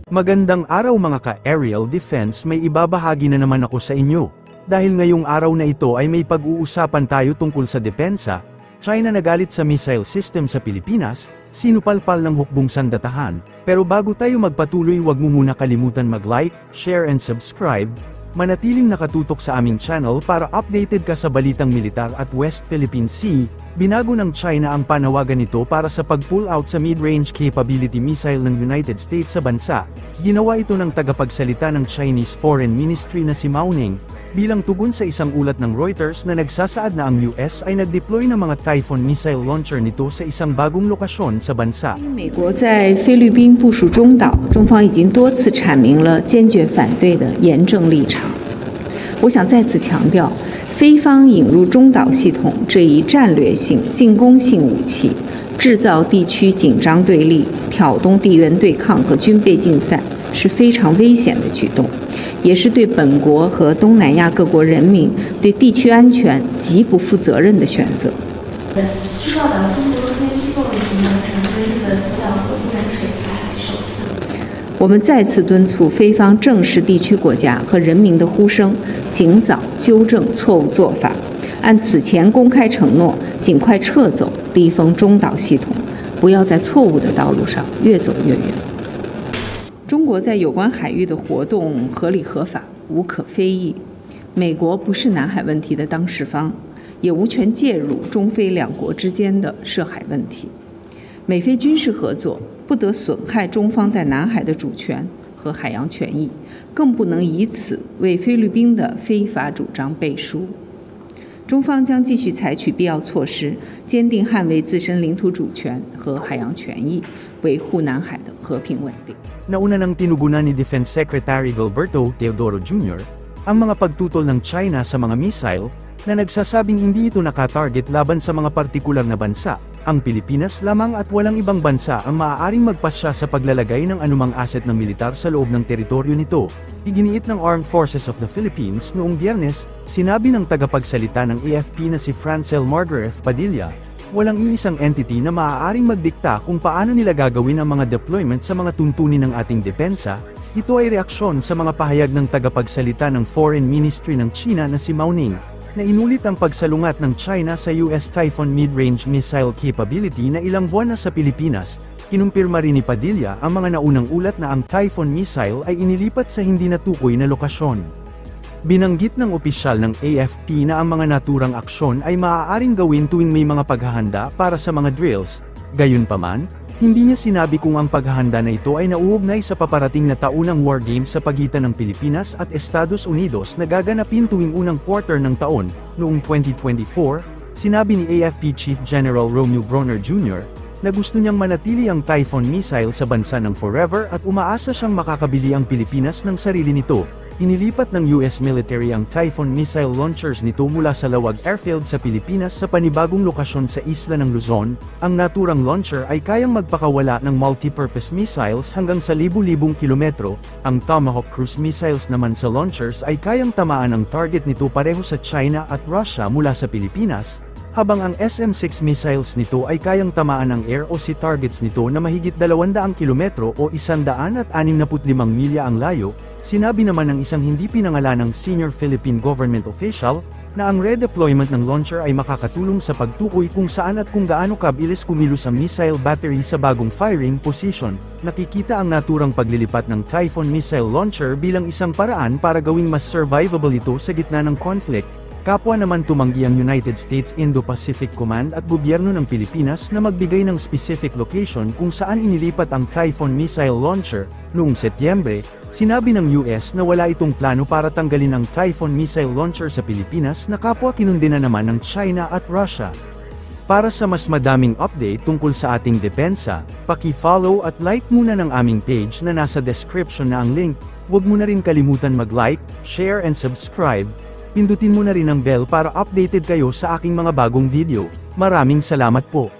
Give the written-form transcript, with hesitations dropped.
Magandang araw mga ka-aerial defense, may ibabahagi na naman ako sa inyo. Dahil ngayong araw na ito ay may pag-uusapan tayo tungkol sa depensa. China nagalit sa missile system sa Pilipinas, sinupalpal ng hukbong sandatahan. Pero bago tayo magpatuloy, huwag mo muna kalimutan mag-like, share and subscribe. Manatiling nakatutok sa aming channel para updated ka sa balitang militar at West Philippine Sea. Binago ng China ang panawagan nito para sa pag-pull out sa mid-range capability missile ng United States sa bansa. Ginawa ito ng tagapagsalita ng Chinese Foreign Ministry na si Mao Ning, bilang tugon sa isang ulat ng Reuters na nagsasaad na ang US ay nag-deploy ng mga Typhoon missile launcher nito sa isang bagong lokasyon sa bansa. 美国在菲律宾部署中岛，中方已经多次阐明了坚决反对的严正立场。我想再次强调，菲方引入中岛系统这一战略性进攻性武器，制造地区紧张对立，挑动地缘对抗和军备竞赛，是非常危险的举动，也是对本国和东南亚各国人民、对地区安全极不负责任的选择。据报道，中国科研机构已经完成对日本福岛核污染水排海首次。我们再次敦促菲方正视地区国家和人民的呼声，尽早纠正错误做法，按此前公开承诺，尽快撤走低风中岛系统，不要在错误的道路上越走越远。中国在有关海域的活动合理合法，无可非议。美国不是南海问题的当事方，也无权介入中菲两国之间的涉海问题。美菲军事合作不得损害中方在南海的主权和海洋权益，更不能以此为菲律宾的非法主张背书。中方将继续采取必要措施，坚定捍卫自身领土主权和海洋权益，维护南海的和平稳定。 Nauna nang tinugunan ni Defense Secretary Gilberto Teodoro Jr. ang mga pagtutol ng China sa mga missile, na nagsasabing hindi ito nakatarget laban sa mga partikular na bansa. Ang Pilipinas lamang at walang ibang bansa ang maaaring magpasya sa paglalagay ng anumang asset ng militar sa loob ng teritoryo nito. Iginiit ng Armed Forces of the Philippines noong Biyernes, sinabi ng tagapagsalita ng AFP na si Francel Margaret Padilla, walang iisang entity na maaaring magdikta kung paano nila gagawin ang mga deployment sa mga tuntunin ng ating depensa. Ito ay reaksyon sa mga pahayag ng tagapagsalita ng Foreign Ministry ng China na si Mao Ning, na inulit ang pagsalungat ng China sa US Typhoon mid-range missile capability na ilang buwan na sa Pilipinas. Kinumpirma rin ni Padilla ang mga naunang ulat na ang Typhoon missile ay inilipat sa hindi natukoy na lokasyon. Binanggit ng opisyal ng AFP na ang mga naturang aksyon ay maaaring gawin tuwing may mga paghahanda para sa mga drills. Gayunpaman, hindi niya sinabi kung ang paghahanda na ito ay nauugnay sa paparating na taunang war games sa pagitan ng Pilipinas at Estados Unidos na gaganapin tuwing unang quarter ng taon. Noong 2024, sinabi ni AFP Chief General Romeo Bronner Jr. na gusto niyang manatili ang Typhoon missile sa bansa ng forever at umaasa siyang makakabili ang Pilipinas ng sarili nito. Inilipat ng US military ang Typhoon missile launchers nito mula sa Lawag Airfield sa Pilipinas sa panibagong lokasyon sa isla ng Luzon. Ang naturang launcher ay kayang magpakawala ng multi-purpose missiles hanggang sa libu-libong kilometro. Ang Tomahawk cruise missiles naman sa launchers ay kayang tamaan ang target nito pareho sa China at Russia mula sa Pilipinas, habang ang SM-6 missiles nito ay kayang tamaan ang air o sea targets nito na mahigit 200 kilometro o 165 milya ang layo. Sinabi naman ng isang hindi pinangalanang senior Philippine government official, na ang redeployment ng launcher ay makakatulong sa pagtukoy kung saan at kung gaano kabilis kumilos ang missile battery sa bagong firing position. Nakikita ang naturang paglilipat ng Typhoon missile launcher bilang isang paraan para gawing mas survivable ito sa gitna ng conflict. Kapwa naman tumanggi ang United States Indo-Pacific Command at gobyerno ng Pilipinas na magbigay ng specific location kung saan inilipat ang Typhoon missile launcher. Noong Setyembre, sinabi ng US na wala itong plano para tanggalin ang Typhoon missile launcher sa Pilipinas na kapwa kinundina naman ng China at Russia. Para sa mas madaming update tungkol sa ating depensa, paki-follow at like muna ng aming page na nasa description na ang link. Huwag mo na rin kalimutan mag-like, share and subscribe. Pindutin mo na rin ang bell para updated kayo sa aking mga bagong video. Maraming salamat po.